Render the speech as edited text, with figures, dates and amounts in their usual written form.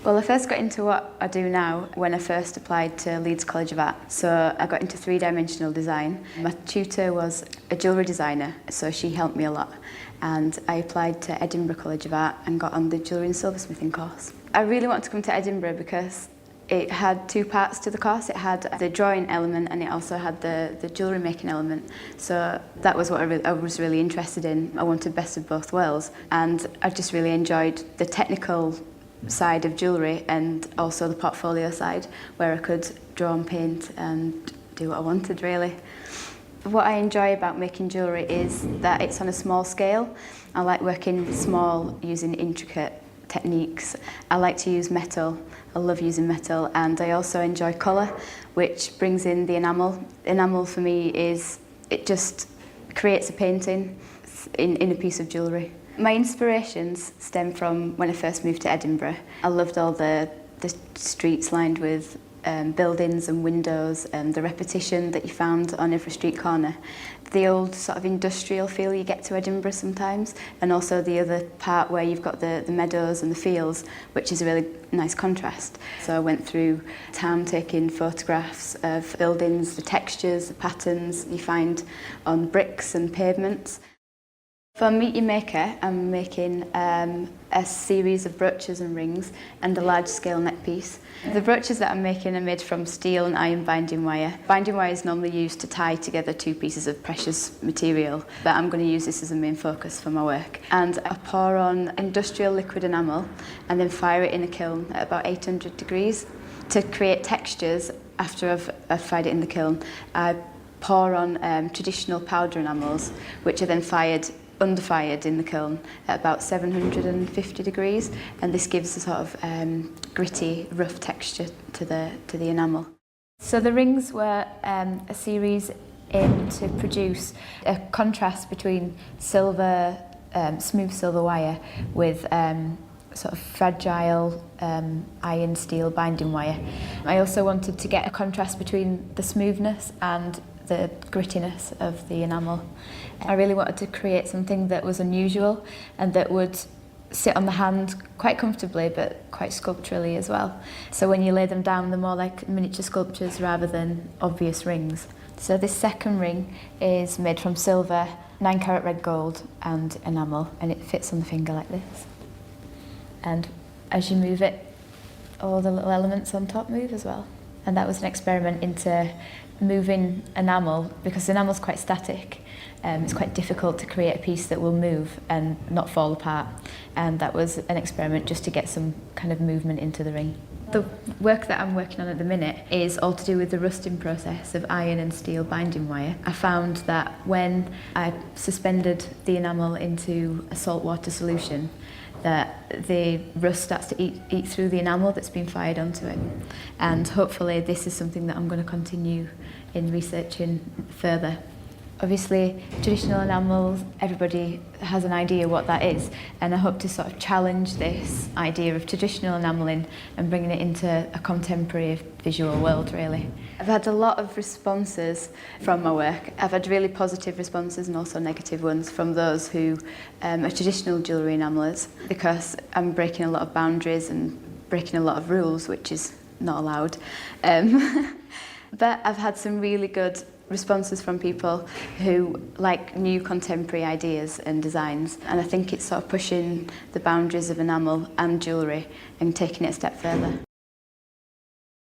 Well, I first got into what I do now when I first applied to Leeds College of Art. So I got into three-dimensional design. My tutor was a jewellery designer, so she helped me a lot. And I applied to Edinburgh College of Art and got on the jewellery and silversmithing course. I really wanted to come to Edinburgh because it had two parts to the course. It had the drawing element and it also had the jewellery making element. So that was what I was really interested in. I wanted best of both worlds, and I just really enjoyed the technical side of jewellery and also the portfolio side where I could draw and paint and do what I wanted really. What I enjoy about making jewellery is that it's on a small scale. I like working small using intricate techniques. I like to use metal. I love using metal, and I also enjoy colour, which brings in the enamel. Enamel for me it just creates a painting in a piece of jewellery. My inspirations stem from when I first moved to Edinburgh. I loved all the streets lined with buildings and windows and the repetition that you found on every street corner. The old sort of industrial feel you get to Edinburgh sometimes, and also the other part where you've got the meadows and the fields, which is a really nice contrast. So I went through town taking photographs of buildings, the textures, the patterns you find on bricks and pavements. For Meet Your Maker, I'm making a series of brooches and rings and a large-scale neck piece. The brooches that I'm making are made from steel and iron binding wire. Binding wire is normally used to tie together two pieces of precious material, but I'm going to use this as a main focus for my work. And I pour on industrial liquid enamel and then fire it in a kiln at about 800 degrees. To create textures after I've fired it in the kiln, I pour on traditional powder enamels, which are then underfired in the kiln at about 750 degrees, and this gives a sort of gritty, rough texture to the enamel. So the rings were a series aimed to produce a contrast between silver, smooth silver wire with sort of fragile iron steel binding wire. I also wanted to get a contrast between the smoothness and the grittiness of the enamel. I really wanted to create something that was unusual and that would sit on the hand quite comfortably but quite sculpturally as well. So when you lay them down, they're more like miniature sculptures rather than obvious rings. So this second ring is made from silver, 9-carat red gold and enamel, and it fits on the finger like this. And as you move it, all the little elements on top move as well. And that was an experiment into moving enamel, because enamel's quite static. It's quite difficult to create a piece that will move and not fall apart. And that was an experiment just to get some kind of movement into the ring. The work that I'm working on at the minute is all to do with the rusting process of iron and steel binding wire. I found that when I suspended the enamel into a saltwater solution, that the rust starts to eat through the enamel that's been fired onto it. And hopefully this is something that I'm going to continue in researching further. Obviously, traditional enamels, everybody has an idea what that is, and I hope to sort of challenge this idea of traditional enamelling and bringing it into a contemporary visual world, really. I've had a lot of responses from my work. I've had really positive responses and also negative ones from those who are traditional jewellery enamelers, because I'm breaking a lot of boundaries and breaking a lot of rules, which is not allowed. But I've had some really good responses from people who like new contemporary ideas and designs, and I think it's sort of pushing the boundaries of enamel and jewellery and taking it a step further.